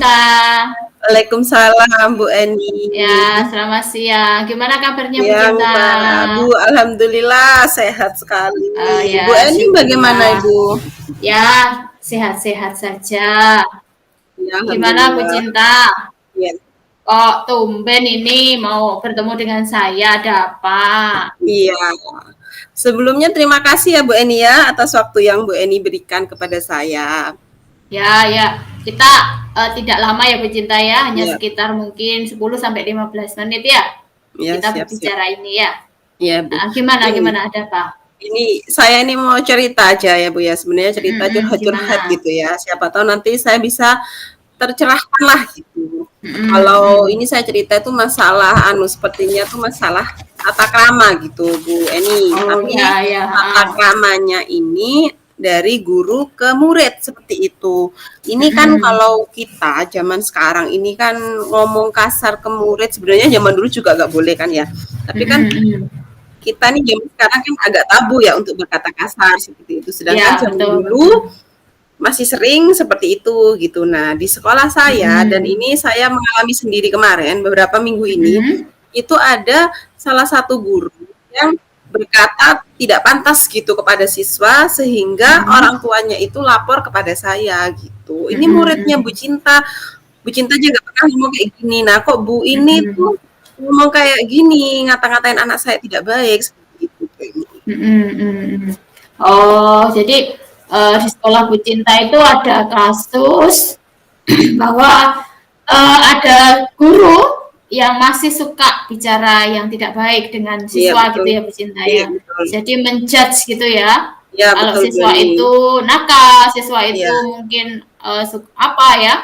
Cinta. Waalaikumsalam Bu Eni. Ya, selamat siang. Gimana kabarnya Bu Siang Cinta? Bu, alhamdulillah sehat sekali. Bu Ya, Eni bagaimana syukurlah. Ibu? Ya, sehat-sehat saja. Ya, Gimana Bu alhamdulillah. Cinta? Ya, Kok tumben ini mau bertemu dengan saya? Ada apa? iya. Sebelumnya terima kasih ya Bu Eni ya atas waktu yang Bu Eni berikan kepada saya. Ya, kita tidak lama ya Bu Cinta ya, hanya Ya, sekitar mungkin 10 sampai 15 menit ya. ya Kita siap-siap. berbicara ini ya. Ya Bu. Ini, Gimana ada apa? saya ini mau cerita aja ya Bu ya. Sebenarnya cerita curhat-curhat Gimana? gitu ya. Siapa tahu nanti saya bisa tercerahkan lah gitu. Kalau Mm-mm. ini saya cerita itu masalah sepertinya tuh masalah tata krama gitu Bu Eni. Oh Tapi ya, tata kramanya ini dari guru ke murid seperti itu. Ini kan Mm-mm. kalau kita zaman sekarang ini kan ngomong kasar ke murid sebenarnya zaman dulu juga nggak boleh kan ya. Tapi kan Mm-mm. kita nih zaman sekarang kan agak tabu ya untuk berkata kasar seperti itu. Sedangkan Ya, zaman betul betul. dulu masih sering seperti itu gitu. Nah, di sekolah saya dan Mm-mm. ini saya mengalami sendiri kemarin beberapa minggu ini, Mm-mm. itu ada salah satu guru yang berkata tidak pantas gitu kepada siswa sehingga Mm-mm. orang tuanya itu lapor kepada saya gitu. Ini muridnya Bu Mm-mm. Cinta. Bu Cinta aja nggak pernah ngomong kayak gini. Nah, kok Bu ini Mm-mm. tuh ngomong kayak gini, ngata-ngatain anak saya tidak baik seperti itu. Mm-mm. Mm-mm. Oh, jadi di sekolah Bu Cinta itu ada kasus bahwa ada guru yang masih suka bicara yang tidak baik dengan Iya siswa gitu betul. ya Bu Cinta Iya ya. betul. Jadi menjudge gitu ya. Iya Kalau betul Bu siswa Eni. itu nakal, siswa itu Iya. mungkin apa ya?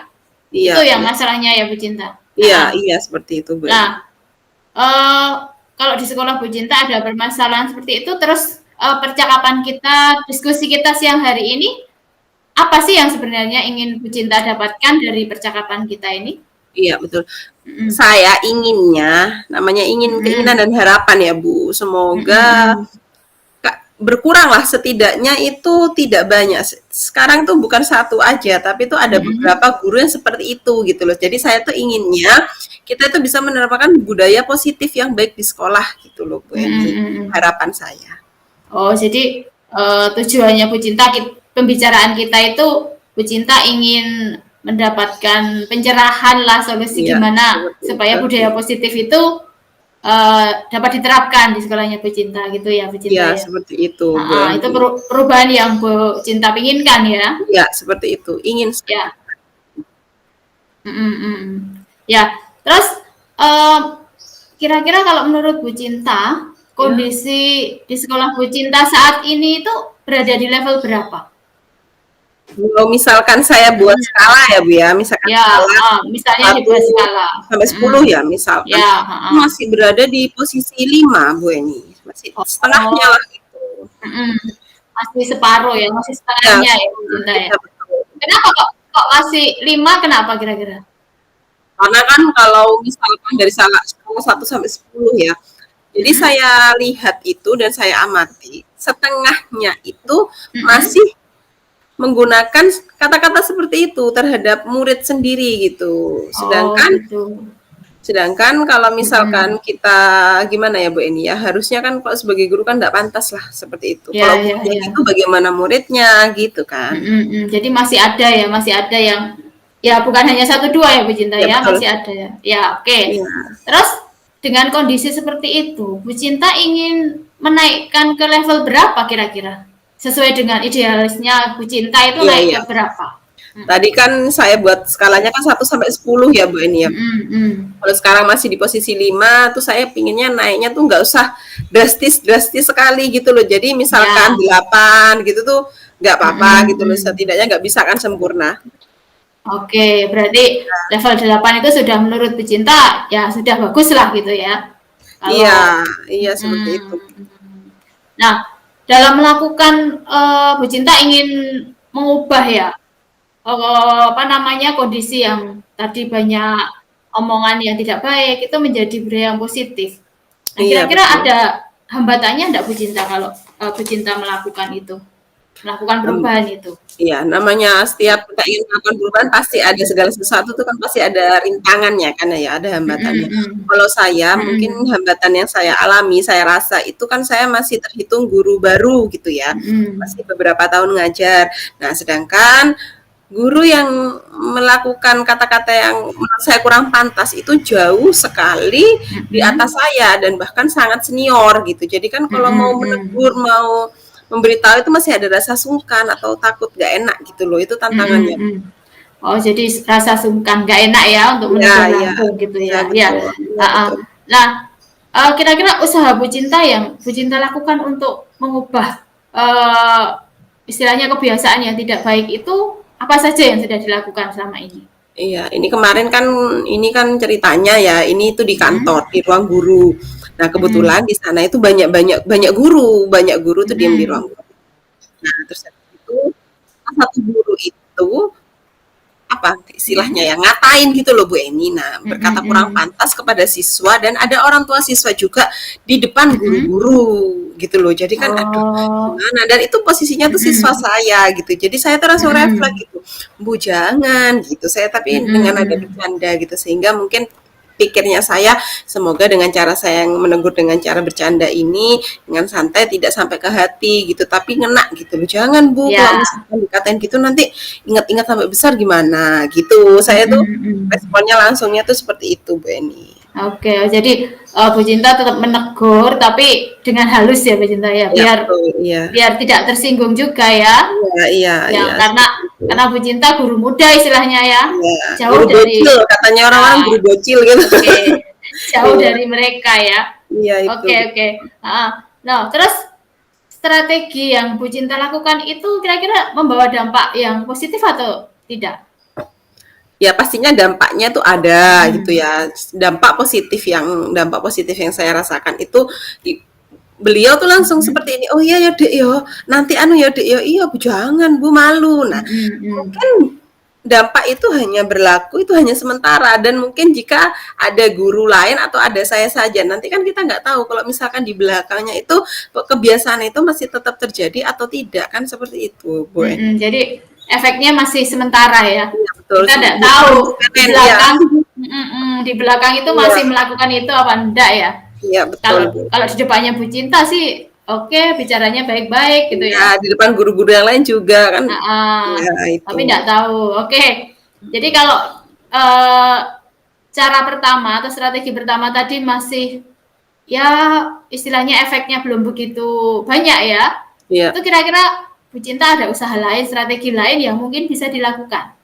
Itu Iya, yang iya. masalahnya ya Bu Cinta. Iya, Nah, iya seperti itu, Bu Eni. nah kalau di sekolah Bu Cinta ada permasalahan seperti itu, terus percakapan kita, diskusi kita siang hari ini, apa sih yang sebenarnya ingin Bu Cinta dapatkan dari percakapan kita ini? Iya, betul. Mm-mm. Saya inginnya, namanya keinginan Mm-mm. dan harapan ya, Bu. Semoga Mm-mm. berkuranglah setidaknya itu tidak banyak. Sekarang tuh bukan satu aja, tapi itu ada Mm-mm. beberapa guru yang seperti itu gitu loh. Jadi saya tuh inginnya kita itu bisa menerapkan budaya positif yang baik di sekolah gitu loh, Bu Eni. Mm-mm. Harapan saya. Oh, jadi tujuannya Bu Cinta, pembicaraan kita itu Bu Cinta ingin mendapatkan pencerahan lah solusi Iya, gimana seperti itu. supaya budaya positif itu dapat diterapkan di sekolahnya Bu Cinta gitu ya Bu Cinta Iya, ya. seperti itu, Bu Itu Eni. perubahan yang Bu Cinta inginkan ya. Iya, seperti itu. Ingin Ya. Ya. Terus em, kira-kira kalau menurut Bu Cinta, ya. kondisi di sekolah Bu Cinta saat ini itu berada di level berapa? Kalau misalkan saya buat skala ya Bu ya, misalkan Ya, skala misalnya 1 dibuat skala. sampai 10 ya misalkan, Ya, itu masih berada di posisi 5 Bu Eni, masih setengahnya oh, lah gitu. masih separuh ya, masih Ya, setengahnya ya Bu Cinta ya. iya betul. Kenapa kok masih 5? Kenapa kira-kira? Karena kan kalau misalkan dari skala 1 sampai 10 ya, jadi Mm-mm. saya lihat itu dan saya amati, setengahnya itu Mm-mm. masih menggunakan kata-kata seperti itu terhadap murid sendiri gitu. Oh Sedangkan gitu. Sedangkan kalau Mm-mm. misalkan kita gimana ya Bu Eni ya, harusnya kan kalau sebagai guru kan nggak pantas lah seperti itu. Ya, Kalau ya, gurunya gitu ya. bagaimana muridnya gitu kan. Jadi masih ada yang ya bukan hanya satu dua ya Bu Cinta Ya ya, betul. masih ada ya. Ya, oke. Iya. Terus dengan kondisi seperti itu, Bu Cinta ingin menaikkan ke level berapa kira-kira? Sesuai dengan idealisnya Bu Cinta itu Iya, naik ke iya. berapa? Tadi kan saya buat skalanya kan 1 sampai 10 ya Bu Eni ya. Mm-mm. Kalau sekarang masih di posisi 5 tuh saya pinginnya naiknya tuh nggak usah drastis-drastis sekali gitu loh. Jadi misalkan Ya. 8 gitu tuh nggak apa-apa gitu loh. Mm-mm. Setidaknya nggak bisa kan sempurna. Oke, berarti level 8 itu sudah menurut Bu Cinta ya sudah bagus lah gitu ya. Iya, Kalau iya seperti itu. mm, nah, dalam melakukan Bu Cinta ingin mengubah ya apa namanya kondisi yang tadi banyak omongan yang tidak baik itu menjadi budaya yang positif. Nah, Iya kira-kira betul. ada hambatannya enggak Bu Cinta kalau Bu Cinta melakukan itu? melakukan Mmm, perubahan itu. iya, namanya setiap kita ingin melakukan perubahan pasti ada segala sesuatu tuh kan pasti ada rintangannya kan ya, ada hambatannya. Mhm Kalau saya mhm. mungkin Mhm. hambatan yang saya alami, saya rasa itu kan saya masih terhitung guru baru gitu ya, masih Mhm. beberapa tahun ngajar. Nah, sedangkan guru yang melakukan kata-kata yang menurut saya kurang pantas itu jauh sekali di atas Mhm. saya dan bahkan sangat senior gitu. Jadi kan kalau mau Mhm menegur, mhm. mau memberitahu itu masih ada rasa sungkan atau takut gak enak gitu loh, itu Mhm tantangannya. mhm. Oh, jadi rasa sungkan, nggak enak ya untuk Iya menegur iya langsung gitu iya ya? Ya, betul iya heeh. betul. Nah, kira-kira usaha Bu Cinta yang Bu Cinta lakukan untuk mengubah, istilahnya kebiasaan yang tidak baik itu, apa saja yang sudah dilakukan selama ini? Iya, ini kemarin kan ini kan ceritanya ya, ini itu di kantor, Mhm, di ruang guru. Nah, kebetulan mhm, di sana itu banyak guru tuh diem di ruang mhm, guru. Nah, terus habis itu salah satu guru itu apa istilahnya mhm, ya ngatain gitu loh Bu Eni. Nah, mhm berkata kurang mhm, pantas kepada siswa dan ada orang tua siswa juga di depan mhm. guru-guru gitu loh. Jadi kan aduh Oh, gimana dan itu posisinya tuh siswa mhm, saya gitu. Jadi saya tuh langsung refleks mhm, gitu. Bu jangan gitu. Saya tapi mhm dengan ada mhm. bercanda gitu sehingga mungkin pikirnya saya semoga dengan cara saya yang menegur dengan cara bercanda ini dengan santai tidak sampai ke hati gitu tapi ngena gitu loh jangan Bu kalau Ya, misalkan dikatain gitu nanti ingat-ingat sampai besar gimana gitu. Saya mhm tuh mhm. responnya langsungnya tuh seperti itu, Bu Eni. Oke, jadi, Bu Cinta tetap menegur, tapi dengan halus ya, Bu Cinta, ya? Iya Biar betul, iya. biar tidak tersinggung juga ya, Iya iya iya, yang seperti itu. karena Bu Cinta guru muda istilahnya ya, Iya, jauh guru bocil dari katanya orang-orang ah, guru bocil gitu. oke, jauh Iya, dari mereka ya. iya itu Oke betul. oke, heeh. Nah, terus strategi yang Bu Cinta lakukan itu kira-kira membawa dampak yang positif atau tidak? Ya pastinya dampaknya tuh ada gitu Mhm, ya. Dampak positif yang saya rasakan itu beliau tuh langsung mhm, seperti ini, "Oh iya ya Dek ya, nanti anu ya Dek ya, iya Bu jangan Bu malu." Nah, mhm mhm, mungkin dampak itu hanya berlaku, itu hanya sementara dan mungkin jika ada guru lain atau ada saya saja, nanti kan kita nggak tahu kalau misalkan di belakangnya itu kebiasaan itu masih tetap terjadi atau tidak, kan seperti itu, Bu mhm. Eni. Jadi efeknya masih sementara ya? Iya betul, Kita tidak belum tahu di permanen, iya. belakang di belakang itu Iya, masih melakukan itu apa enggak ya? iya betul, Kalau Bu. kalau di depannya Bu Cinta sih oke, bicaranya baik-baik gitu Iya, ya. di depan guru-guru yang lain juga kan, Heeh, ya itu. tapi nggak tahu. Oke. Jadi kalau eh, cara pertama atau strategi pertama tadi masih ya istilahnya efeknya belum begitu banyak ya. Iya. Itu kira-kira Bu Cinta ada usaha lain, strategi lain yang mungkin bisa dilakukan.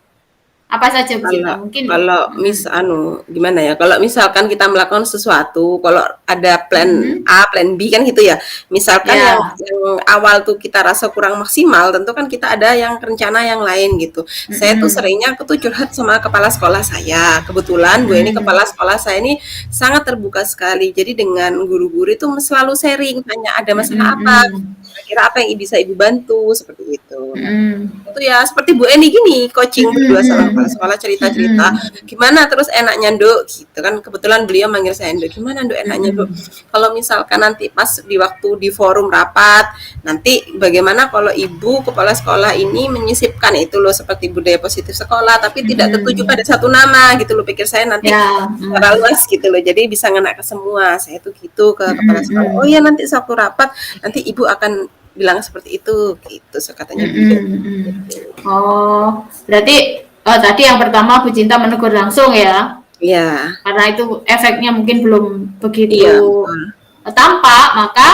Apa saja Bu Cinta? Kalau Mungkin. kalau Mm-mm. gimana ya, kalau misalkan kita melakukan sesuatu, kalau ada plan Mm-mm. A, plan B kan gitu ya. Misalkan Ya. yang awal tuh kita rasa kurang maksimal, tentu kan kita ada yang rencana yang lain gitu. Saya tuh Mm-mm. seringnya aku tuh curhat sama kepala sekolah saya. Kebetulan Bu ini kepala Mm-mm. sekolah saya ini sangat terbuka sekali. Jadi dengan guru-guru itu selalu sharing, tanya ada masalah apa, Mm-mm. kira-kira apa yang bisa Ibu bantu, seperti itu. Nah, Mm-mm. itu ya seperti Bu Eni gini, coaching berdua sama kepala Mm-mm. sekolah cerita-cerita, Mm-mm. gimana terus enaknya Nduk gitu kan kebetulan beliau manggil saya Nduk, gimana Nduk enaknya Nduk? Mm-mm. Kalau misalkan nanti pas di waktu di forum rapat, nanti bagaimana kalau Ibu kepala sekolah ini menyisipkan itu loh seperti budaya positif sekolah tapi tidak tertuju pada Mm-mm. satu nama gitu loh pikir saya nanti Ya. secara luas gitu loh jadi bisa ngena ke semua saya tuh gitu ke kepala sekolah oh Mm-mm. ya nanti sewaktu rapat nanti Ibu akan bilang seperti itu gitu so, katanya beliau Mhm mhm. gitu. Oh, berarti, tadi yang pertama Bu Cinta menegur langsung ya? Iya, Karena itu efeknya mungkin belum begitu, iya betul. tampak, maka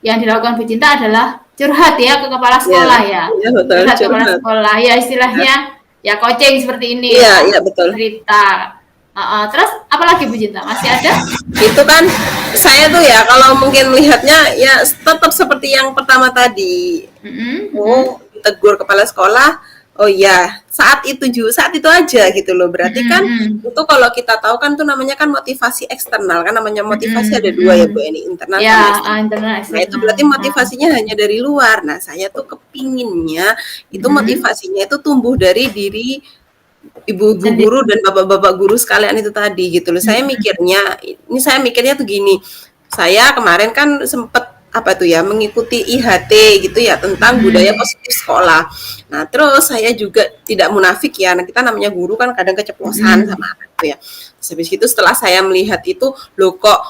yang dilakukan Bu Cinta adalah curhat ya ke kepala Iya, sekolah ya? iya betul, Curhat ke kepala curhat. sekolah, ya istilahnya ya coaching seperti ini Iya, ya, iya betul. cerita. Heeh, terus apalagi Bu Cinta, masih ada? Itu kan saya tuh ya kalau mungkin melihatnya ya tetap seperti yang pertama tadi. Mhm Oh, mhm. ditegur kepala sekolah. Oh iya, saat itu aja gitu loh. Berarti Mhm kan mhm. itu kalau kita tahu kan tuh namanya kan motivasi eksternal kan namanya motivasi ada Mhm dua ya Bu mhm. ini internal Ya, sama eksternal. internal Nah itu eksternal, berarti heeh. motivasinya hanya dari luar. Nah saya tuh kepinginnya itu Mhm. motivasinya itu tumbuh dari diri ibu-ibu Sendiri. guru dan bapak-bapak guru sekalian itu tadi gitu loh. Mhm. Saya mikirnya tuh gini, saya kemarin kan sempet apa tuh ya, mengikuti IHT gitu ya, tentang budaya Mhm, positif sekolah. Nah, terus saya juga tidak munafik ya, nah kita namanya guru kan kadang keceplosan mhm, sama anak tuh ya. Terus habis itu setelah saya melihat itu, loh kok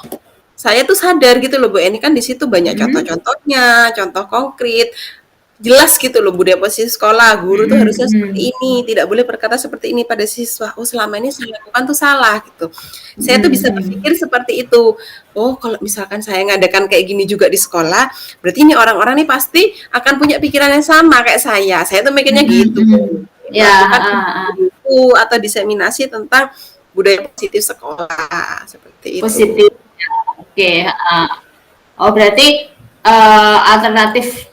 saya tuh sadar gitu loh Bu Eni, kan di situ banyak mhm, contoh-contohnya, contoh konkret, jelas gitu loh budaya posisi sekolah, guru tuh mhm, harusnya seperti mhm, ini, tidak boleh berkata seperti ini pada siswa. Oh, selama ini saya lakukan tuh salah gitu. Saya tuh mhm, bisa mhm. berpikir seperti itu. Oh, kalau misalkan saya ngadakan kayak gini juga di sekolah, berarti ini orang-orang nih pasti akan punya pikiran yang sama kayak saya. Saya tuh mikirnya Mhm, gitu. mhm. Ya, Melakukan heeh, heeh. buku atau diseminasi tentang budaya positif sekolah seperti itu. Positif. Oke, heeh. Oh, berarti alternatif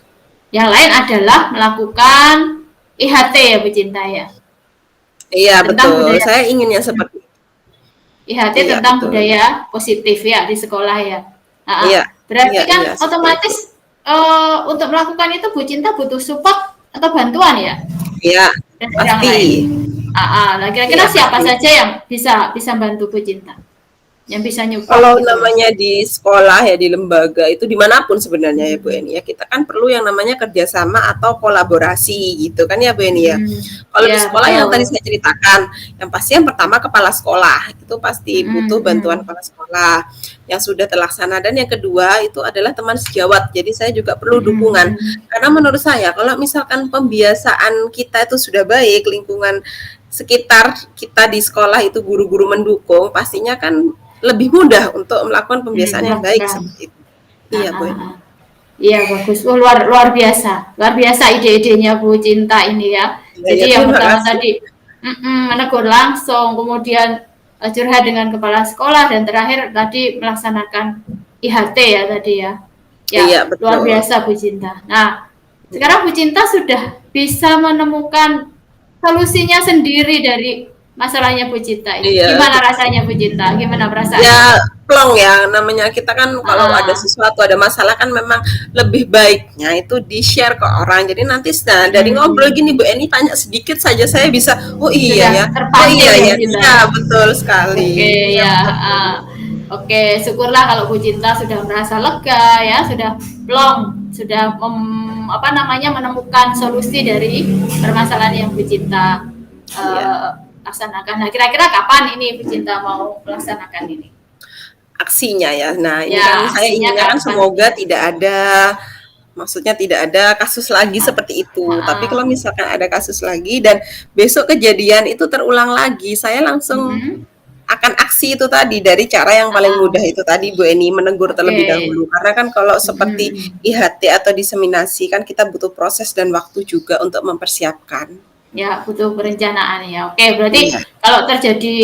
yang lain adalah melakukan IHT ya, Bu Cinta ya? Iya, Tentang betul. budaya Saya inginnya seperti IHT iya, tentang betul. budaya positif ya di sekolah ya. Heeh. Iya, Berarti iya, kan iya, seperti itu. otomatis untuk melakukan itu Bu Cinta butuh support atau bantuan ya Iya, dari orang pasti. lain. Nah kira-kira Iya, siapa pasti. saja yang bisa bisa bantu Bu Cinta, yang bisa nyupport Kalau gitu loh? namanya di sekolah ya, di lembaga itu dimanapun sebenarnya ya Bu Mhm. Eni ya, kita kan perlu yang namanya kerjasama atau kolaborasi gitu kan ya Bu Eni ya. Mhm. Kalau di Ya sekolah yang tadi betul. saya ceritakan, yang pasti yang pertama kepala sekolah, itu pasti butuh Mhm, bantuan mhm. kepala sekolah yang sudah terlaksana, dan yang kedua itu adalah teman sejawat. Jadi saya juga perlu Mhm, dukungan. mhm. Karena menurut saya kalau misalkan pembiasaan kita itu sudah baik, lingkungan sekitar kita di sekolah itu guru-guru mendukung, pastinya kan lebih mudah untuk melakukan Mhm, pembiasaan yang baik melakukan. seperti itu. Heeh, Iya, Bu Eni. heeh. Iya bagus. Oh, luar biasa ide-idenya Bu Cinta ini ya. Iya, ya, Jadi yang terima pertama kasih. tadi menegur langsung, kemudian curhat dengan kepala sekolah, dan terakhir tadi melaksanakan IHT ya tadi ya. Ya Iya, luar betul. biasa Bu Cinta. Nah sekarang Bu Cinta sudah bisa menemukan solusinya sendiri dari masalahnya Bu Cinta ini. Iya, Gimana betul. rasanya Bu Cinta? Gimana perasaannya? Ya, plong ya, namanya kita kan kalau ada Ah, sesuatu, ada masalah kan memang lebih baiknya itu di-share ke orang. Jadi nanti nah, dari ngobrol mm, gini Bu Eni tanya sedikit saja saya bisa, oh iya ya, sudah oh terpantul iya ya ya, Bu Cinta iya ya. betul sekali. Oke Iya ya, betul. oke syukurlah kalau Bu Cinta sudah merasa lega ya, sudah plong, sudah apa namanya menemukan solusi dari permasalahan yang Bu Cinta Iya. eh, laksanakan. Nah kira-kira kapan ini Bu Cinta mau melaksanakan ini? Aksinya ya. Nah, ini kan Ya saya aksinya inginnya kan kapan? semoga tidak ada, maksudnya tidak ada kasus lagi Ah, seperti itu. Tapi ah, kalau misalkan ada kasus lagi dan besok kejadian itu terulang lagi, saya langsung mm-mm, akan aksi itu tadi, dari cara yang paling ah, mudah itu tadi Bu Eni, menegur oke. terlebih dahulu. Karena kan kalau seperti Mm-mm. IHT atau diseminasi kan kita butuh proses dan waktu juga untuk mempersiapkan. Ya, butuh perencanaan ya. Oke, berarti Iya, kalau terjadi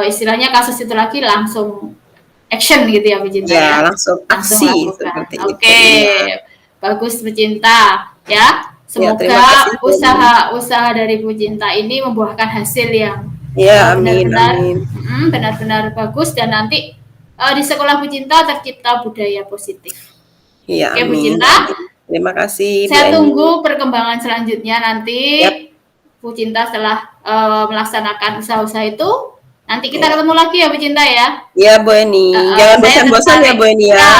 istilahnya kasus itu lagi langsung action gitu ya Bu Cinta ya ya. langsung Langsung aksi lakukan. seperti itu. Oke. Iya. Bagus Bu Cinta ya. Ya, terima kasih Semoga Bu Eni. usaha-usaha dari Bu Cinta ini membuahkan hasil yang Ya, amin, benar-benar amin. benar-benar bagus, dan nanti di sekolah Bu Cinta tercipta budaya positif. Iya, Oke Bu amin, Cinta, amin. Terima kasih Bu saya Eni. tunggu perkembangan selanjutnya nanti. Yap, Bu Cinta setelah melaksanakan usaha-usaha itu, nanti kita ya. ketemu lagi ya Bu Cinta ya. Iya Bu Eni, jangan Saya bosan-bosan ya tertarik. Bu Eni ya. Ya,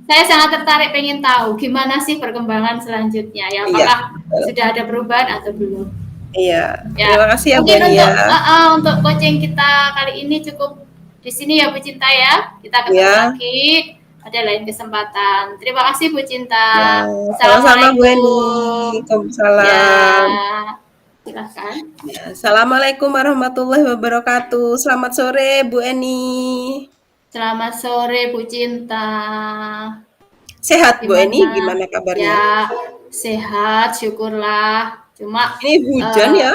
saya sangat tertarik pengen tahu gimana sih perkembangan selanjutnya ya. Iya, Apakah betul. sudah ada perubahan atau belum? Iya, terima Ya, kasih ya Bu mungkin Eni ya. untuk coaching kita kali ini cukup di sini ya Bu Cinta ya. Kita ketemu Ya, lagi pada lain kesempatan. Terima kasih Bu ya, Cinta. sama-sama Bu Eni. Assalamualaikum. Waalaikumsalam. Ya, silahkan. Ya, Assalamualaikum warahmatullahi wabarakatuh. Selamat sore Bu Eni. Selamat sore Bu Cinta. Sehat Bu Eni, Gimana? gimana kabarnya? Ya, sehat, syukurlah. Cuma Ini hujan eh, ya?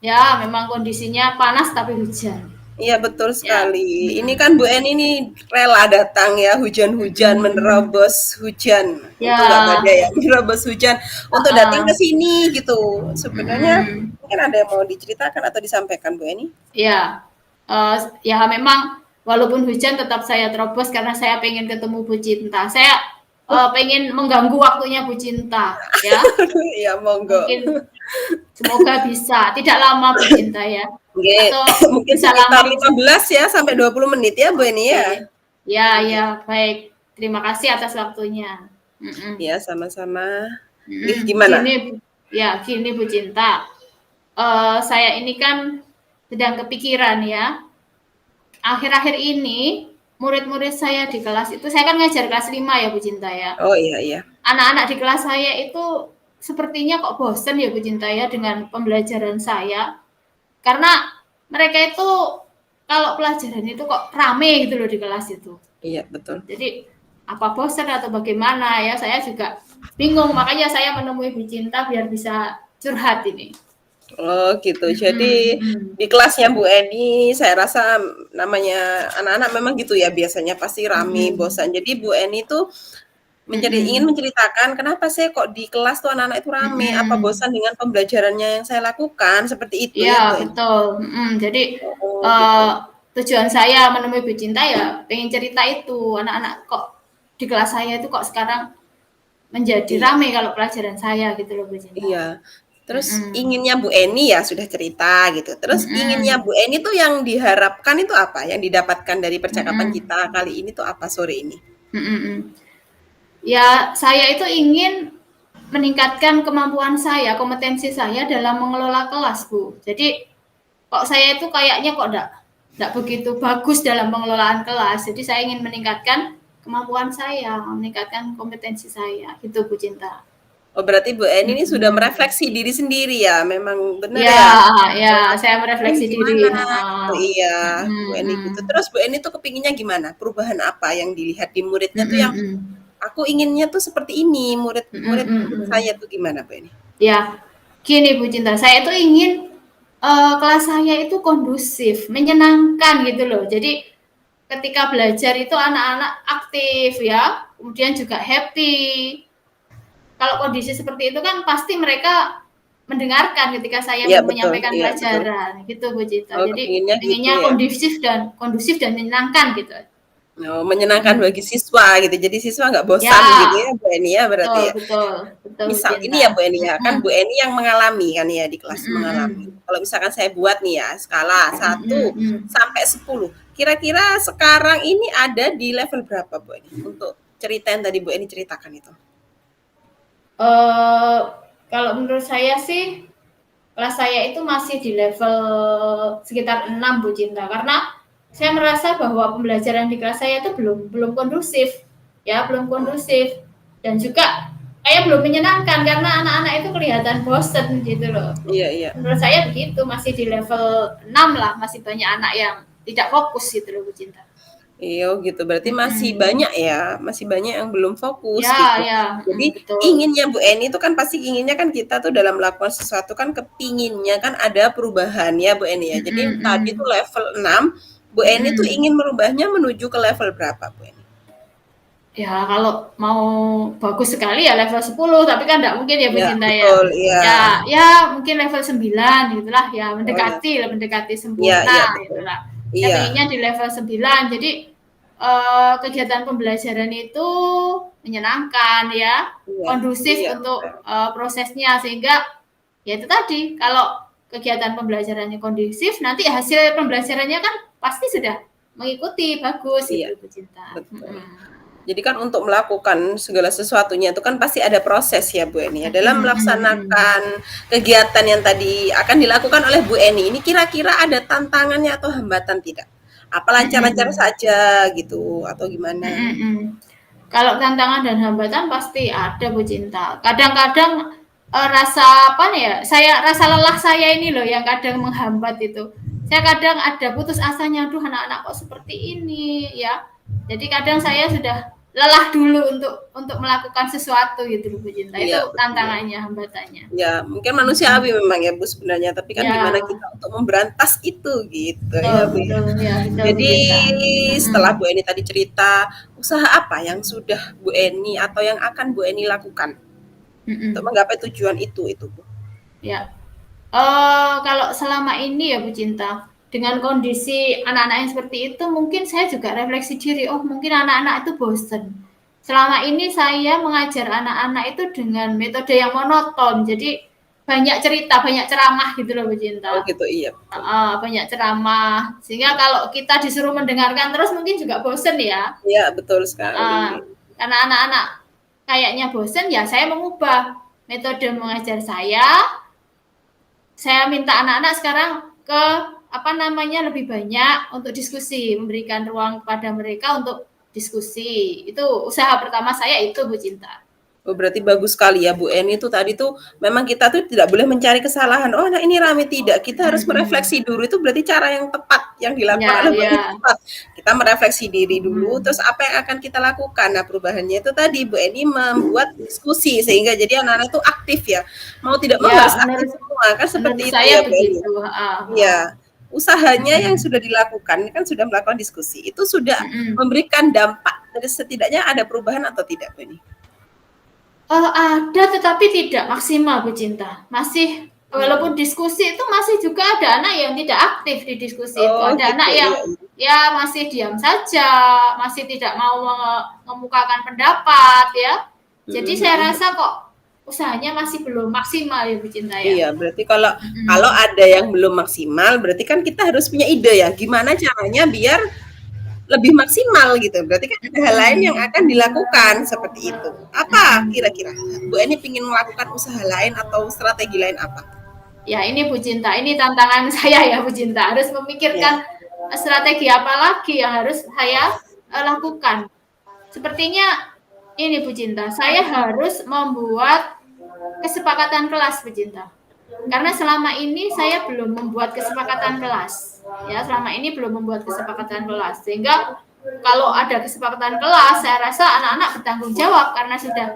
ya memang kondisinya panas tapi hujan. Iya betul Ya. sekali. Ini kan Bu Eni ini rela datang ya, hujan-hujan Mm-mm. menerobos hujan. Ya, Untung nggak badai ya, menerobos hujan untuk datang ke uh-uh. sini gitu. Sebenarnya Mm-mm. mungkin ada yang mau diceritakan atau disampaikan Bu Eni? Ya, eh, ya memang walaupun hujan tetap saya terobos karena saya pengen ketemu Bu Cinta. Saya pengen mengganggu waktunya Bu Cinta, ya. Ya monggo. Mungkin semoga bisa. Tidak lama Bu Cinta ya. Oke, Atau mungkin bisa sekitar langsung. 15 ya sampai 20 menit ya Bu Eni ya. Oke. Ya, Iya. ya, baik. Terima kasih atas waktunya. Mhm. Ya, sama-sama. Nggih, Mhm. gimana? Gini Bu Cinta, saya ini kan sedang kepikiran ya, akhir-akhir ini murid-murid saya di kelas itu saya kan ngajar kelas 5 ya Bu Cinta ya. Oh, iya iya. Anak-anak di kelas saya itu sepertinya kok bosen ya Bu Cinta ya dengan pembelajaran saya. Karena mereka itu kalau pelajaran itu kok rame gitu loh di kelas itu. Iya, betul. Jadi apa bosan atau bagaimana ya saya juga bingung, makanya saya menemui Bu Cinta biar bisa curhat ini. Oh, gitu. Jadi Mm-mm, di kelasnya Bu Eni, saya rasa namanya anak-anak memang gitu ya, biasanya pasti rame, mm-mm, bosan. Jadi Bu Eni tuh ingin mm-mm, menceritakan kenapa sih kok di kelas tuh anak-anak itu rame, apa mm-mm. bosan dengan pembelajarannya yang saya lakukan, seperti itu Iya ya Bu Eni? betul. Jadi Oh, uh, gitu. tujuan saya menemui Bu Cinta ya pengen cerita itu anak-anak kok di kelas saya itu kok sekarang menjadi Iya. rame kalau pelajaran saya gitu loh Bu Cinta. Iya. Terus Mm-mm, inginnya Bu Eni ya sudah cerita gitu. Terus inginnya mm-mm, Bu Eni tuh yang diharapkan itu apa? Yang didapatkan dari percakapan mm-mm, kita kali ini tuh apa sore ini? mm-mm. Ya saya itu ingin meningkatkan kemampuan saya, kompetensi saya dalam mengelola kelas, Bu. Jadi kok saya itu kayaknya kok enggak begitu bagus dalam pengelolaan kelas. Jadi saya ingin meningkatkan kemampuan saya, meningkatkan kompetensi saya. Gitu Bu Cinta. Oh, berarti Bu Eni ini sudah Mm-mm. merefleksi diri sendiri ya. Memang benar Ya, ya. ya, Oh, saya ini merefleksi diri. gimana gitu. Heeh. Iya, Bu Eni gitu. Mm-mm. Terus Bu Eni tuh kepinginnya gimana? Perubahan apa yang dilihat di muridnya tuh yang Mm-mm. aku inginnya tuh seperti ini, murid-murid saya Mm-mm. tuh gimana Bu Eni? Ya, gini Bu Cinta, saya tuh ingin kelas saya itu kondusif, menyenangkan gitu loh. Jadi ketika belajar itu anak-anak aktif ya, kemudian juga happy. Kalau kondisi seperti itu kan pasti mereka mendengarkan ketika saya Iya betul, menyampaikan iya betul. pelajaran gitu Bu Cinta. Oh, Jadi kepinginnya gitu pengennya ya. kondusif dan menyenangkan gitu. Oh, menyenangkan Mm-mm. bagi siswa gitu. Jadi siswa nggak bosan gitu Ya, ya Bu Eni ya berarti betul ya. betul betul Bu Misal ini Cinta. ya Bu Eni ya, kan Bu Mm-mm. Eni yang mengalami kan ya di kelas mengalami. Mm-mm. Kalau misalkan saya buat nih ya skala satu Mm-mm. sampai 10, kira-kira sekarang ini ada di level berapa Bu Eni untuk cerita yang tadi Bu Eni ceritakan itu? Eh, kalau menurut saya sih kelas saya itu masih di level sekitar 6 Bu Cinta karena saya merasa bahwa pembelajaran di kelas saya itu belum belum kondusif ya belum kondusif dan juga kayak belum menyenangkan karena anak-anak itu kelihatan bosen gitu loh. Iya iya. Menurut saya begitu masih di level 6 lah masih banyak anak yang tidak fokus gitu loh Bu Cinta. Iya gitu, berarti masih Mm-mm. banyak ya, masih banyak yang belum fokus Ya gitu. ya Jadi betul. inginnya Bu Eni itu kan pasti inginnya kan kita tuh dalam melakukan sesuatu kan kepinginnya kan ada perubahan ya Bu Eni ya. Jadi tadi tuh Mm-mm. level 6, Bu Eni tuh ingin Mm-mm. merubahnya menuju ke level berapa Bu Eni? Ya kalau mau bagus sekali ya level 10, tapi kan nggak mungkin ya Bu Ya Cinta ya. betul, iya. Ya mungkin level 9 gitulah ya, Oh ya, mendekati iya iya sempurna betul. gitulah. Saya Iya, pengennya di level 9. Jadi kegiatan pembelajaran itu menyenangkan ya, iya, kondusif iya. untuk prosesnya sehingga ya itu tadi kalau kegiatan pembelajarannya kondusif nanti hasil pembelajarannya kan pasti sudah mengikuti bagus Iya, gitu Bu Cinta. betul. Jadi kan untuk melakukan segala sesuatunya itu kan pasti ada proses ya Bu Eni ya. Dalam Mm. melaksanakan kegiatan yang tadi akan dilakukan oleh Bu Eni ini kira-kira ada tantangannya atau hambatan tidak? Apa lancar-lancar Mm. saja gitu atau gimana? Mm. Kalau tantangan dan hambatan pasti ada Bu Cinta. Kadang-kadang rasa apa nih ya? Rasa lelah saya ini loh yang kadang menghambat itu. Saya kadang ada putus asanya, aduh anak-anak kok seperti ini ya. Jadi kadang saya sudah lelah dulu untuk melakukan sesuatu gitu loh Bu Cinta. Iya Itu betul. tantangannya, hambatannya. Ya mungkin Mm-mm. manusiawi memang ya Bu sebenarnya, tapi kan gimana Ya, kita untuk memberantas itu gitu betul, ya Bu ya. betul, ya, betul Bu Jadi Cinta. setelah Bu Mm-mm. Eni tadi cerita, usaha apa yang sudah Bu Eni atau yang akan Bu Eni lakukan untuk Mm-mm. menggapai tujuan itu Bu? Ya, kalau selama ini ya Bu Cinta, dengan kondisi anak-anak yang seperti itu mungkin saya juga refleksi diri, oh mungkin anak-anak itu bosen. Selama ini saya mengajar anak-anak itu dengan metode yang monoton, jadi banyak cerita, banyak ceramah gitu loh Bu Oh Cinta. gitu, iya betul. Banyak ceramah, sehingga kalau kita disuruh mendengarkan terus mungkin juga bosen ya. Iya betul sekali. Uh, karena anak-anak kayaknya bosen, ya saya mengubah metode mengajar saya minta anak-anak sekarang ke apa namanya lebih banyak untuk diskusi, memberikan ruang kepada mereka untuk diskusi. Itu usaha pertama saya itu Bu Cinta. Oh, berarti bagus sekali ya Bu Eni itu tadi tuh memang kita tuh tidak boleh mencari kesalahan. Oh, nah ini rame tidak. Kita harus Mm-mm. merefleksi dulu. Itu berarti cara yang tepat yang dilakukan Ya, oleh Bu Eni ya. tepat. Kita merefleksi diri dulu, terus Mm. apa yang akan kita lakukan. Nah, perubahannya itu tadi Bu Eni membuat diskusi sehingga jadi anak-anak itu aktif ya. Mau tidak mau harus Ya, aktif semua kan menurut seperti itu saya ya Bu Eni. begitu. Iya. Usahanya yang Mm-mm. sudah dilakukan kan sudah melakukan diskusi. Itu sudah Mm-mm. memberikan dampak dari setidaknya ada perubahan atau tidak Bu Eni? Ada tetapi tidak maksimal Bu Cinta. Masih walaupun diskusi itu masih juga ada anak yang tidak aktif di diskusi itu. Oh Ada gitu, anak yang iya iya. ya masih diam saja, masih tidak mau mengemukakan pendapat ya. Jadi Mhm saya mhm. rasa kok usahanya masih belum maksimal ya Bu Cinta ya. Iya, berarti kalau kalau Mm-mm. ada yang belum maksimal, berarti kan kita harus punya ide ya, gimana caranya biar lebih maksimal gitu. Berarti kan ada hal lain yang Mm-mm. akan dilakukan seperti itu. Apa Mm-mm. kira-kira? Bu Eni ingin melakukan usaha lain atau strategi lain apa? Ya ini Bu Cinta, ini tantangan saya ya Bu Cinta. Harus Ya. memikirkan strategi apa lagi yang harus saya lakukan. Sepertinya ini Bu Cinta, saya harus membuat kesepakatan kelas Bu Cinta. Karena selama ini saya belum membuat kesepakatan kelas. Ya, selama ini belum membuat kesepakatan kelas. Sehingga kalau ada kesepakatan kelas, saya rasa anak-anak bertanggung jawab karena sudah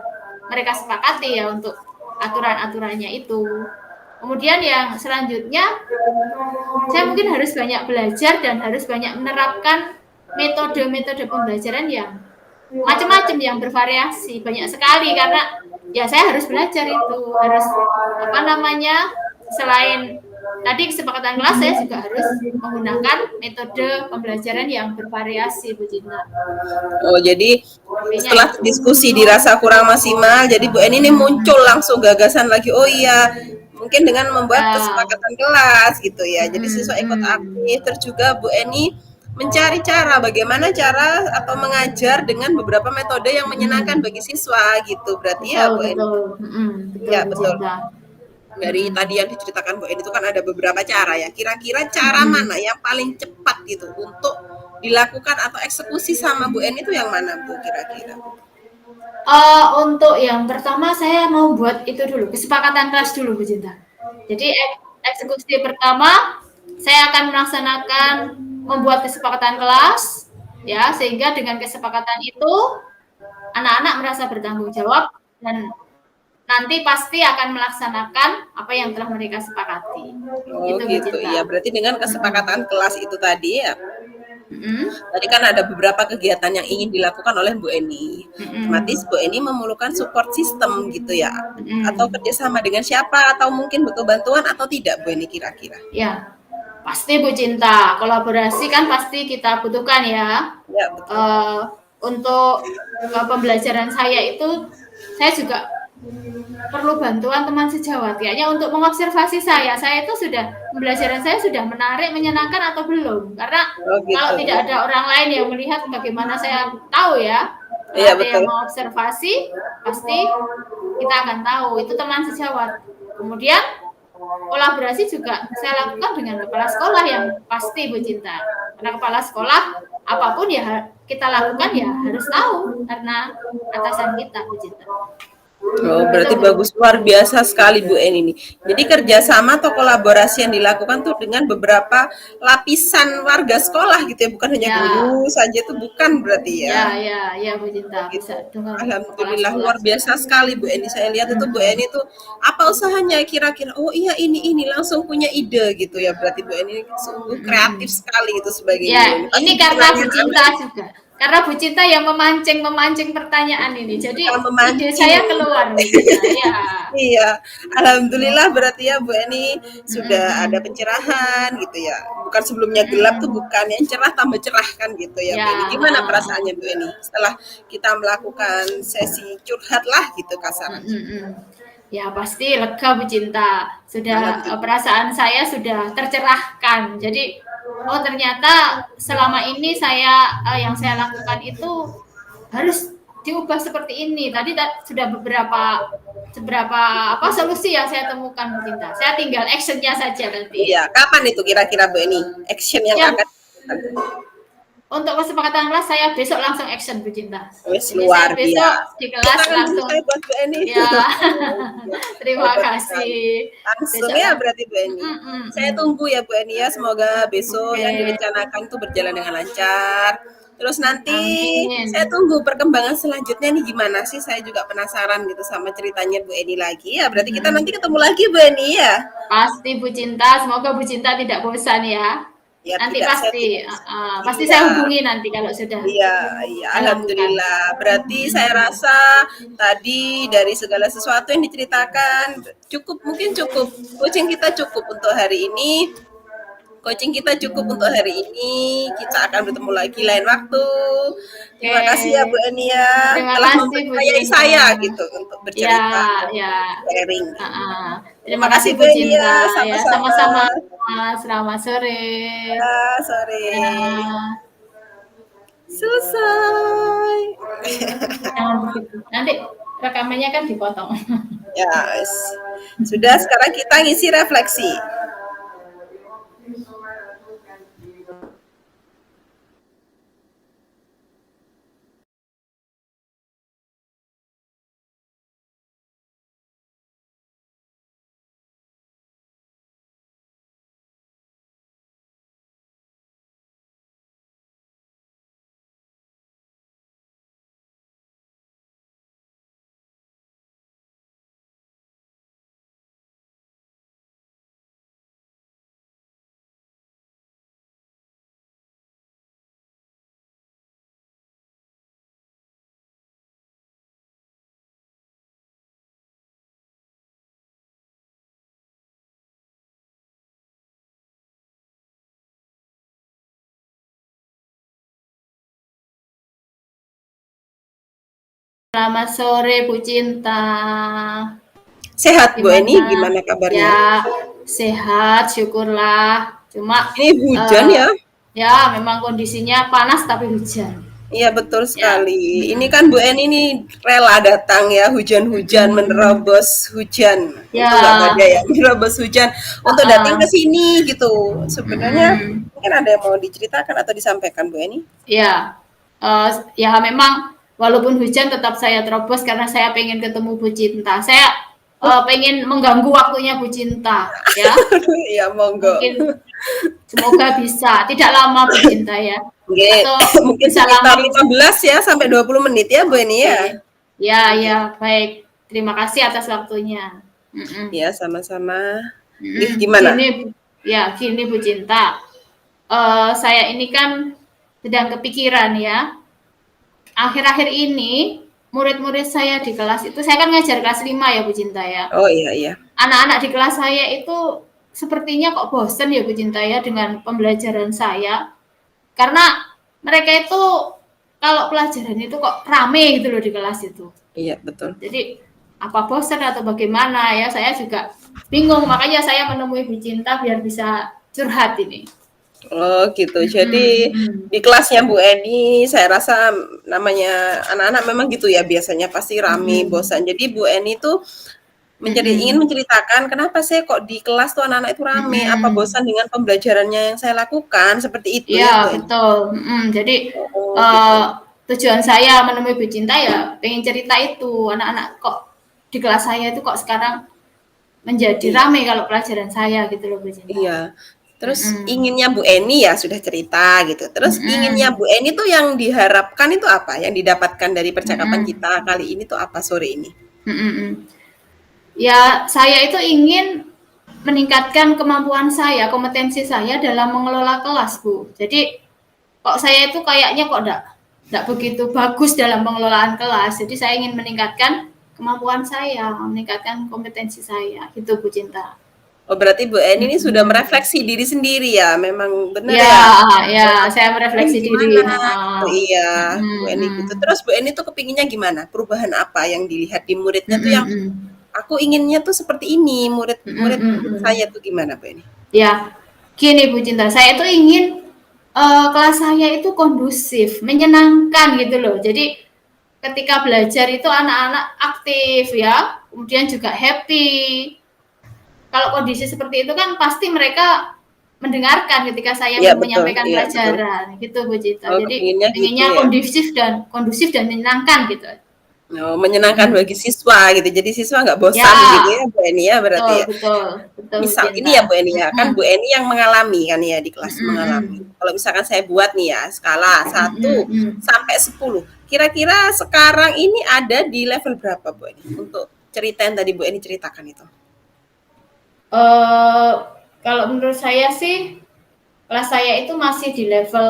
mereka sepakati ya untuk aturan-aturannya itu. Kemudian yang selanjutnya, saya mungkin harus banyak belajar dan harus banyak menerapkan metode-metode pembelajaran yang macam-macam yang bervariasi banyak sekali karena ya saya harus belajar itu harus apa namanya selain tadi kesepakatan kelas saya juga harus menggunakan metode pembelajaran yang bervariasi Bu Cinta. Oh, jadi Intinya setelah itu. diskusi dirasa kurang maksimal, jadi Bu Eni ini muncul langsung gagasan lagi. Oh iya, mungkin dengan membuat Ya. kesepakatan kelas gitu ya. Jadi Mm, siswa ikut mm. aktif, terus juga Bu Eni mencari cara bagaimana cara atau mengajar dengan beberapa metode yang menyenangkan bagi Mm. siswa gitu. Berarti ya Betul, Bu Eni. betul. Betul Ya, Bu betul. Cinta. Dari Mm, tadi yang diceritakan Bu Eni itu kan ada beberapa cara ya. Kira-kira cara mm. mana yang paling cepat gitu untuk dilakukan atau eksekusi sama Bu Eni itu yang mana Bu kira-kira? Untuk yang pertama saya mau buat itu dulu, kesepakatan kelas dulu Bu Cinta. Jadi eksekusi pertama saya akan melaksanakan membuat kesepakatan kelas ya sehingga dengan kesepakatan itu anak-anak merasa bertanggung jawab dan nanti pasti akan melaksanakan apa yang telah mereka sepakati. Oh Itu Bu gitu, iya Cinta. berarti dengan Mm-mm. kesepakatan kelas itu tadi ya, Mm-mm. tadi kan ada beberapa kegiatan yang ingin dilakukan oleh Bu Eni. Otomatis Mm-mm. Bu Eni memerlukan support system gitu ya, atau Mm-mm. kerjasama dengan siapa, atau mungkin butuh bantuan atau tidak Bu Eni kira-kira? Ya, pasti Bu Cinta. Kolaborasi kan pasti kita butuhkan ya. Ya betul. uh, untuk pembelajaran saya itu saya juga perlu bantuan teman sejawat kayaknya untuk mengobservasi saya itu sudah pembelajaran saya sudah menarik menyenangkan atau belum karena Oh gitu, kalau tidak ada orang lain yang melihat bagaimana saya tahu ya kalau iya ada yang betul. mengobservasi pasti kita akan tahu itu teman sejawat kemudian kolaborasi juga saya lakukan dengan kepala sekolah yang pasti Bu Cinta karena kepala sekolah apapun ya kita lakukan ya harus tahu karena atasan kita Bu Cinta Oh, itu berarti Bu bagus, luar biasa sekali Bu Eni ini. Jadi kerjasama atau kolaborasi yang dilakukan tuh dengan beberapa lapisan warga sekolah gitu ya, bukan hanya ya guru saja tuh bukan berarti ya. ya Bu Cinta Gitu. bisa dengan kepala Alhamdulillah sekolah luar juga. biasa sekali Bu Eni. Saya lihat itu Bu Eni tuh apa usahanya kira-kira? Oh iya ini langsung punya ide gitu ya. Berarti Bu Eni sungguh kreatif sekali itu sebagai guru Ya, ini. Pasti ini karena Bu pertanyaan Anda Cinta juga. Karena Bu Cinta yang memancing pertanyaan ini. Jadi ide memancing. saya keluar Bu Cinta. Ya. Iya, alhamdulillah berarti ya Bu Eni sudah ada Mm-mm. pencerahan gitu ya. Bukan sebelumnya gelap tuh Mm-mm. bukan, yang cerah tambah cerah kan gitu ya Bu Ya. Eni. Gimana perasaannya Bu Eni setelah kita melakukan sesi curhat lah gitu kasarannya? Mm-mm. Ya pasti lega Bu Cinta. Sudah Alhamdulillah. perasaan saya sudah tercerahkan. Jadi oh ternyata selama ini yang saya lakukan itu harus diubah seperti ini. Tadi sudah seberapa apa solusi yang saya temukan Bu Cinta. Saya tinggal actionnya saja nanti. Iya, kapan itu kira-kira Bu Eni action yang Ya, akan untuk kesepakatan kelas saya besok langsung action Bu Cinta. wis Jadi saya luar besok biasa. di Tepuk kelas tangan dulu langsung saya buat Bu Eni. ya. Terima Hebat sekali. kasih. Langsung Besok ya kan. berarti Bu Eni. Mm, mm, Saya mm. tunggu ya Bu Eni ya, semoga besok Oke. yang direncanakan itu berjalan dengan lancar. Terus nanti saya Amin. tunggu perkembangan selanjutnya nih gimana sih? Saya juga penasaran gitu sama ceritanya Bu Eni lagi. Ya, berarti kita nanti ketemu lagi Bu Eni ya. Pasti Bu Cinta, semoga Bu Cinta tidak bosan ya. Ya Nanti tidak saya pasti, tidak. pasti Iya. saya hubungi nanti kalau sudah Iya, iya, melakukan. alhamdulillah. Berarti saya rasa tadi dari segala sesuatu yang diceritakan cukup, mungkin cukup. Coaching kita cukup untuk hari ini. Coaching kita cukup untuk hari ini. Kita akan bertemu lagi lain waktu. Oke, Terima kasih ya Bu Eni ya, terima telah kasih Bu mempercayai Cinta. saya gitu untuk Ya, bercerita, ya. sharing. Terima Terima kasih kasih Bu Bu Eni ya, Cinta. Ya, sama-sama. sama-sama. Selamat sore. Ya, sore. Ya, Selesai. jangan begitu. Nanti rekamannya kan dipotong. Ya, sudah sekarang kita ngisi refleksi. Selamat sore Bu Cinta. Sehat Bu Eni, Gimana? gimana kabarnya? Ya, sehat, syukurlah. Cuma Ini hujan uh, ya? ya memang kondisinya panas tapi hujan. Iya betul Ya. sekali. Ini kan Bu Eni ini rela datang ya, hujan-hujan menerobos hujan. Ya. Itu nggak badai ya, menerobos hujan untuk datang ke sini gitu. Sebenarnya mungkin ada yang mau diceritakan atau disampaikan Bu Eni? Ya, ya memang walaupun hujan tetap saya terobos karena saya pengen ketemu Bu Cinta. Saya pengen mengganggu waktunya Bu Cinta, ya. Ya monggo. Mungkin semoga bisa. Tidak lama Bu Cinta ya. Oke, Atau mungkin bisa sekitar lama 15 ya sampai 20 menit ya Bu Eni ya. Ya, ya, baik. Terima kasih atas waktunya. Ya, sama-sama. Gimana? Gini Bu Cinta. Saya ini kan sedang kepikiran ya. Akhir-akhir ini murid-murid saya di kelas itu, saya kan ngajar kelas 5 ya Bu Cinta ya. Oh iya iya. Anak-anak di kelas saya itu sepertinya kok bosan ya Bu Cinta ya dengan pembelajaran saya. Karena mereka itu kalau pelajaran itu kok rame gitu loh di kelas itu. Iya, betul. Jadi apa bosan atau bagaimana ya, saya juga bingung. Makanya saya menemui Bu Cinta biar bisa curhat ini. Oh gitu. Jadi di kelasnya Bu Eni, saya rasa namanya anak-anak memang gitu ya, biasanya pasti rame, bosan. Jadi Bu Eni tuh ingin menceritakan kenapa sih kok di kelas tuh anak-anak itu rame, apa bosan dengan pembelajarannya yang saya lakukan, seperti itu ya Bu Iya Eni? betul. Jadi gitu. tujuan saya menemui Bu Cinta ya pengen cerita itu, anak-anak kok di kelas saya itu kok sekarang menjadi rame kalau pelajaran saya gitu loh Bu Cinta. Iya. Terus inginnya Bu Eni ya sudah cerita gitu. Terus inginnya Bu Eni tuh yang diharapkan itu apa? Yang didapatkan dari percakapan kita kali ini tuh apa sore ini? Ya, saya itu ingin meningkatkan kemampuan saya, kompetensi saya dalam mengelola kelas, Bu. Jadi kok saya itu kayaknya kok enggak begitu bagus dalam pengelolaan kelas. Jadi saya ingin meningkatkan kemampuan saya, meningkatkan kompetensi saya. Gitu Bu Cinta. Oh, berarti Bu Eni ini sudah merefleksi diri sendiri ya, memang benar ya? Ya, saya Ini merefleksi diri. gimana? Iya, Bu Eni gitu. Terus Bu Eni tuh kepinginnya gimana? Perubahan apa yang dilihat di muridnya tuh yang aku inginnya tuh seperti ini, murid saya tuh gimana Bu Eni? Ya, gini Bu Cinta, saya tuh ingin kelas saya itu kondusif, menyenangkan gitu loh. Jadi ketika belajar itu anak-anak aktif ya, kemudian juga happy. Kalau kondisi seperti itu kan pasti mereka mendengarkan ketika saya Iya betul, menyampaikan iya betul. pelajaran, gitu Bu Cita. Oh, Jadi kepinginnya gitu pengennya ya. kondusif dan menyenangkan gitu. Oh, menyenangkan Mm-mm. bagi siswa gitu. Jadi siswa nggak Ya, bosan gitu ya Bu Eni ya berarti betul, ya. betul, betul Bu Misal Cinta. ini ya Bu Eni ya, kan Bu Mm-mm. Eni yang mengalami kan ya di kelas mengalami. Mm-mm. Kalau misalkan saya buat nih ya skala satu Mm-mm. sampai 10, kira-kira sekarang ini ada di level berapa Bu Eni untuk cerita yang tadi Bu Eni ceritakan itu? Eh, kalau menurut saya sih kelas saya itu masih di level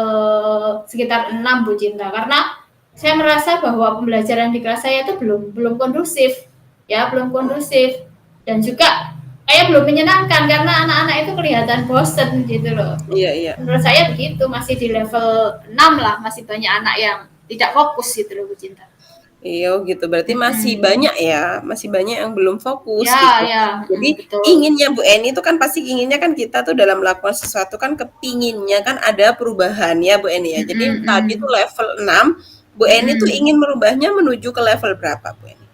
sekitar 6 Bu Cinta, karena saya merasa bahwa pembelajaran di kelas saya itu belum kondusif, ya belum kondusif, dan juga kayak belum menyenangkan karena anak-anak itu kelihatan bosen gitu loh. Iya iya. Menurut saya begitu, masih di level 6 lah, masih banyak anak yang tidak fokus gitu loh Bu Cinta. Iya gitu, berarti masih Mm-mm. banyak ya, masih banyak yang belum fokus Ya, gitu. ya, Jadi betul. inginnya Bu Eni itu kan pasti inginnya kan kita tuh dalam melakukan sesuatu kan kepinginnya kan ada perubahan ya Bu Eni ya. Jadi tadi tuh Mm-mm. level 6, Bu Eni tuh Mm-mm. ingin merubahnya menuju ke level berapa Bu Eni?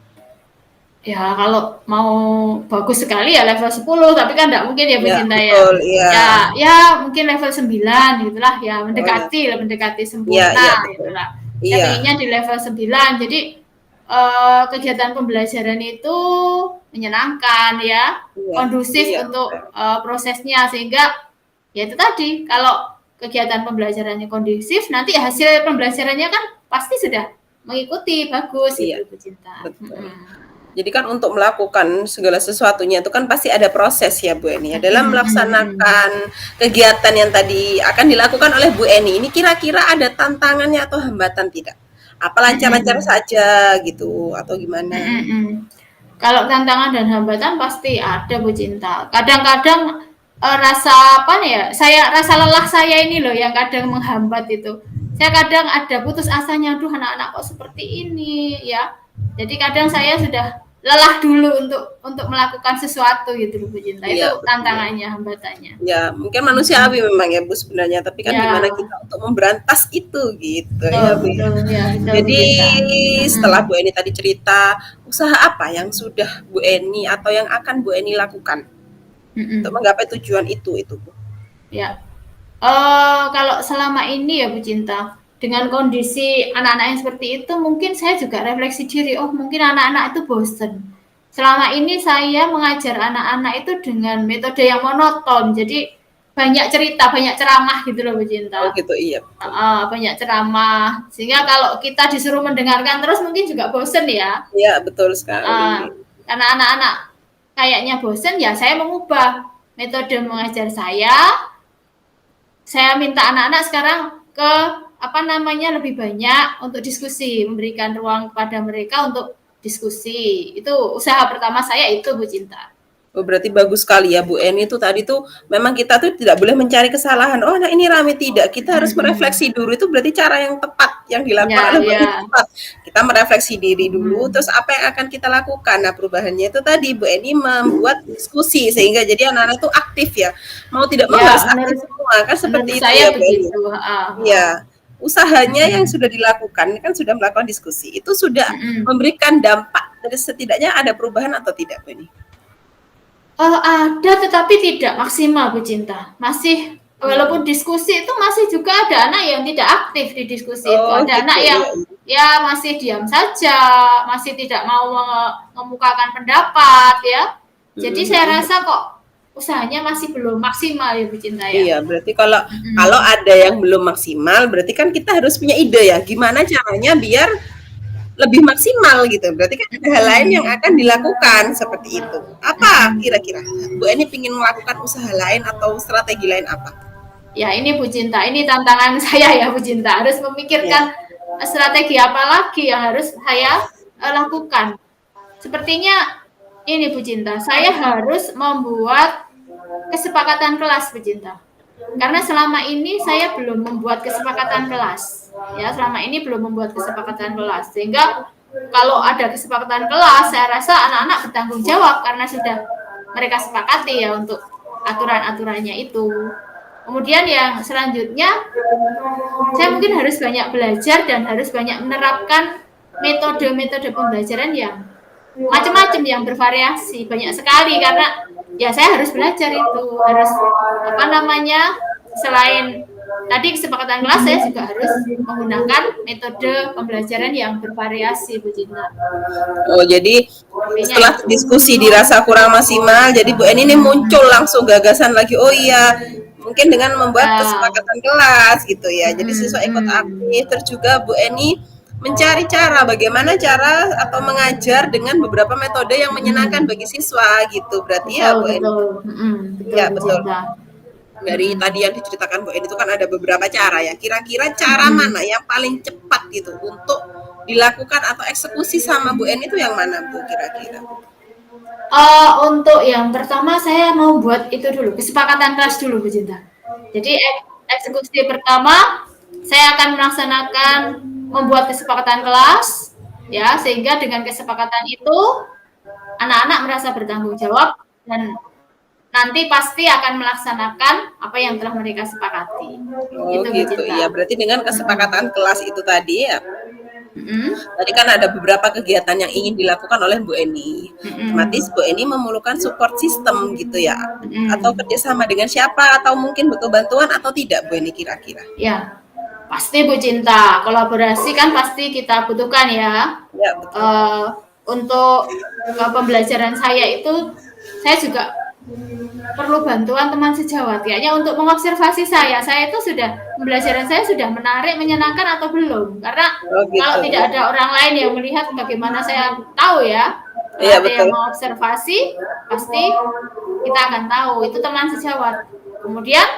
Ya kalau mau bagus sekali ya level 10, tapi kan nggak mungkin ya Bu Ya Cinta ya. betul, iya. Ya mungkin level 9 gitulah ya, Oh ya, mendekati iya iya sempurna betul. gitulah. Saya Iya, pengennya di level 9. Jadi kegiatan pembelajaran itu menyenangkan ya, iya, kondusif iya. untuk prosesnya, sehingga ya itu tadi, kalau kegiatan pembelajarannya kondusif, nanti hasil pembelajarannya kan pasti sudah mengikuti bagus Iya, gitu Bu Cinta. betul. Jadi kan untuk melakukan segala sesuatunya itu kan pasti ada proses ya Bu Eni ya. Dalam Mhm, mhm. melaksanakan kegiatan yang tadi akan dilakukan oleh Bu Eni, ini kira-kira ada tantangannya atau hambatan tidak? Apa lancar-lancar Mhm, saja gitu atau gimana? mhm. Kalau tantangan dan hambatan pasti ada Bu Cinta. Kadang-kadang rasa apa nih ya? Rasa lelah saya ini loh yang kadang menghambat itu. Saya kadang ada putus asanya, aduh anak-anak kok seperti ini ya. Jadi kadang saya sudah lelah dulu untuk melakukan sesuatu gitu loh Bu Cinta. Iya, Itu betul. tantangannya, hambatannya. Ya, mungkin Mhm. manusiawi memang ya Bu sebenarnya, tapi kan gimana Ya, kita untuk memberantas itu gitu betul, ya Bu ya. betul, ya betul Bu Jadi Cinta. setelah Bu Mhm. Eni tadi cerita, usaha apa yang sudah Bu Eni atau yang akan Bu Eni lakukan untuk Mhm. menggapai tujuan itu Bu? Ya. Kalau selama ini ya Bu Cinta, dengan kondisi anak-anak yang seperti itu, mungkin saya juga refleksi diri, oh mungkin anak-anak itu bosen. Selama ini saya mengajar anak-anak itu dengan metode yang monoton, jadi banyak cerita, banyak ceramah gitu loh Bu Oh Cinta. gitu, iya betul. Banyak ceramah, sehingga kalau kita disuruh mendengarkan terus mungkin juga bosen ya. Iya betul sekali. Uh, karena anak-anak kayaknya bosen, ya saya mengubah metode mengajar saya minta anak-anak sekarang ke apa namanya lebih banyak untuk diskusi, memberikan ruang kepada mereka untuk diskusi. Itu usaha pertama saya itu Bu Cinta. Oh, berarti bagus sekali ya Bu Eni itu tadi tuh memang kita tuh tidak boleh mencari kesalahan. Oh, nah ini rame tidak. Kita harus Mm-mm. merefleksi dulu. Itu berarti cara yang tepat yang dilakukan Ya, oleh Bu Eni ya. tepat. Kita merefleksi diri dulu, Mm-mm. terus apa yang akan kita lakukan. Nah, perubahannya itu tadi Bu Eni membuat diskusi sehingga jadi anak-anak tuh aktif ya. Mau tidak mau harus Ya, aktif semua kan menurut seperti itu saya ya Bu Eni. begitu. Iya. Usahanya yang Mm-mm. sudah dilakukan kan sudah melakukan diskusi. Itu sudah Mm-mm. memberikan dampak dari setidaknya ada perubahan atau tidak Bu Eni? Ada tetapi tidak maksimal Bu Cinta. Masih walaupun Hmm. diskusi itu masih juga ada anak yang tidak aktif di diskusi itu. Oh Ada gitu, anak yang iya iya. ya masih diam saja, masih tidak mau mengemukakan pendapat ya. Mhm Jadi saya mhm. rasa kok usahanya masih belum maksimal ya Bu Cinta ya. Iya, berarti kalau kalau Mm-mm. ada yang belum maksimal, berarti kan kita harus punya ide ya, gimana caranya biar lebih maksimal gitu. Berarti kan ada hal lain yang Mm-mm. akan dilakukan seperti itu. Apa Mm-mm. kira-kira? Bu Eni ingin melakukan usaha lain atau strategi lain apa? Ya ini Bu Cinta, ini tantangan saya ya Bu Cinta. Harus Ya. memikirkan strategi apa lagi yang harus saya lakukan. Sepertinya ini Bu Cinta, saya harus membuat kesepakatan kelas Bu Cinta. Karena selama ini saya belum membuat kesepakatan kelas. Ya, selama ini belum membuat kesepakatan kelas. Sehingga kalau ada kesepakatan kelas, saya rasa anak-anak bertanggung jawab karena sudah mereka sepakati ya untuk aturan-aturannya itu. Kemudian yang selanjutnya, saya mungkin harus banyak belajar dan harus banyak menerapkan metode-metode pembelajaran yang macam-macam, yang bervariasi, banyak sekali, karena ya saya harus belajar itu, harus apa namanya, selain tadi kesepakatan kelas, saya juga harus menggunakan metode pembelajaran yang bervariasi, Bu Cinta. Oh, jadi Intinya setelah itu. diskusi dirasa kurang maksimal, jadi Bu Eni ini muncul langsung gagasan lagi. Oh iya, mungkin dengan membuat Ya, kesepakatan kelas gitu ya. Jadi siswa ikut mm. aktif, terus juga Bu Eni mencari cara bagaimana cara atau mengajar dengan beberapa metode yang menyenangkan bagi siswa gitu. Berarti ya Betul, Bu Eni. betul, betul, Ya, Bu betul. Cinta. Dari tadi yang diceritakan Bu Eni itu kan ada beberapa cara ya. Kira-kira cara mana yang paling cepat gitu untuk dilakukan atau eksekusi sama Bu Eni itu yang mana Bu kira-kira? Untuk yang pertama saya mau buat itu dulu, kesepakatan kelas dulu, Bu Cinta. Jadi eksekusi pertama, saya akan melaksanakan membuat kesepakatan kelas, ya, sehingga dengan kesepakatan itu anak-anak merasa bertanggung jawab dan nanti pasti akan melaksanakan apa yang telah mereka sepakati. Oh Itu, Bu gitu, iya Cinta. berarti dengan kesepakatan kelas itu tadi ya, Mm-mm. tadi kan ada beberapa kegiatan yang ingin dilakukan oleh Bu Eni. Otomatis Mm-mm. Bu Eni memerlukan support system gitu ya, atau Mm-mm. kerjasama dengan siapa, atau mungkin butuh bantuan atau tidak Bu Eni kira-kira? Ya, pasti Bu Cinta. Kolaborasi kan pasti kita butuhkan ya. Ya betul. uh, untuk pembelajaran saya itu, saya juga perlu bantuan teman sejawat. Kayaknya untuk mengobservasi saya itu sudah, pembelajaran saya sudah menarik, menyenangkan atau belum. Karena Oh gitu. kalau tidak ada orang lain yang melihat, bagaimana saya tahu ya. Kalau Iya ada yang betul. mengobservasi, pasti kita akan tahu itu teman sejawat. Kemudian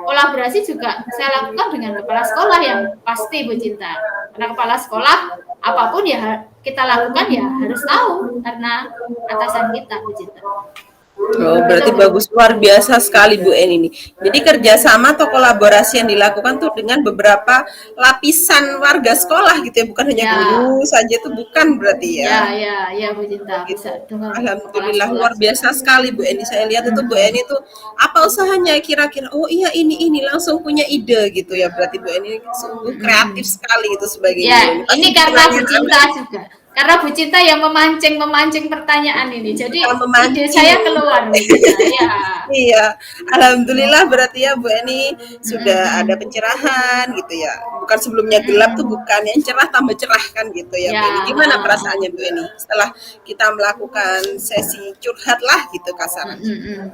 kolaborasi juga saya lakukan dengan kepala sekolah yang pasti, Bu Cinta. Karena kepala sekolah apapun ya kita lakukan ya harus tahu karena atasan kita, Bu Cinta. Oh, Itu, berarti Bu. bagus, luar biasa sekali Bu Eni ini. Jadi kerjasama atau kolaborasi yang dilakukan tuh dengan beberapa lapisan warga sekolah gitu ya, bukan hanya Ya, guru saja, itu bukan berarti ya, ya. ya, ya, Bu Oh Cinta, gitu. bisa dengan kepala Alhamdulillah sekolah luar juga. biasa sekali Bu Eni. Saya lihat itu Bu Eni tuh apa usahanya kira-kira. Oh iya ini langsung punya ide gitu ya. Berarti Bu Eni sungguh kreatif sekali itu sebagai guru Ya, ini. Pasti ini karena Bu pertanyaan Anda Cinta juga. Karena Bu Cinta yang memancing pertanyaan ini. Jadi ide memancing. saya keluar, Bu Cinta. Ya. Iya, alhamdulillah berarti ya Bu Eni sudah ada Mm-mm. pencerahan gitu ya. Bukan sebelumnya gelap tuh Mm-mm. bukan, yang cerah tambah cerah kan gitu ya Bu Ya, Eni. Gimana perasaannya Bu Eni setelah kita melakukan sesi curhat lah gitu kasarannya?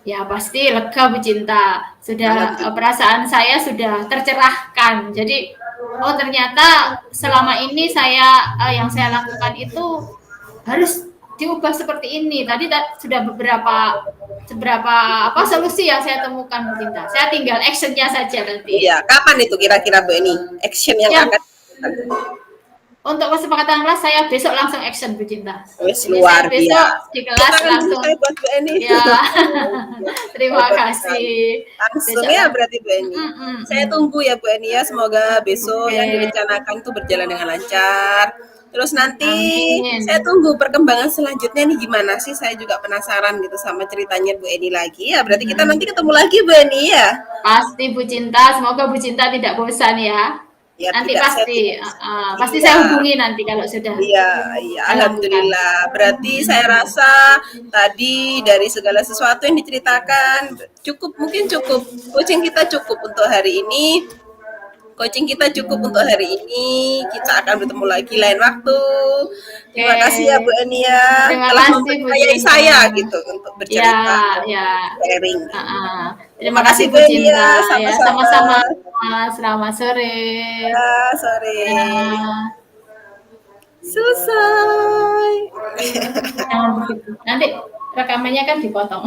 ya pasti lega, Bu Cinta. Sudah, Alhamdulillah. perasaan saya sudah tercerahkan. Jadi, oh ternyata selama ini yang saya lakukan itu harus diubah seperti ini. Tadi sudah beberapa apa solusi yang saya temukan, Bu Cinta. Saya tinggal actionnya saja nanti. Iya, kapan itu kira-kira Bu Eni action yang Ya, akan untuk kesepakatan kelas saya besok langsung action, Bu Cinta. wis Jadi saya luar besok biasa. di Tepuk kelas tangan dulu langsung, saya buat Bu Eni. ya. Terima Hebat sekali. kasih. Langsung Besok ya lang berarti Bu Eni. mm, mm, Saya mm. tunggu ya Bu Eni ya, semoga besok Oke, yang direncanakan itu berjalan dengan lancar. Terus nanti amin. saya tunggu perkembangan selanjutnya nih gimana sih, saya juga penasaran gitu sama ceritanya Bu Eni lagi ya. Berarti kita nanti ketemu lagi Bu Eni ya. Pasti Bu Cinta, semoga Bu Cinta tidak bosan ya. Ya Nanti tidak saya pasti, tidak. pasti Iya. saya hubungi nanti kalau sudah Iya, iya, saya lakukan. alhamdulillah. Berarti saya rasa tadi dari segala sesuatu yang diceritakan cukup, mungkin cukup. Coaching kita cukup untuk hari ini. Coaching kita cukup untuk hari ini. Kita akan bertemu lagi lain waktu. Oke, Terima kasih ya Bu Eni ya, terima telah kasih Bu mempercayai Cinta. saya gitu untuk Ya, bercerita, ya. sharing. Terima Terima kasih kasih Bu Bu Eni ya, Cinta. Ya, sama-sama. sama-sama. Selamat sore. Ya, sore. Ya, Selesai. jangan begitu. Nanti rekamannya kan dipotong.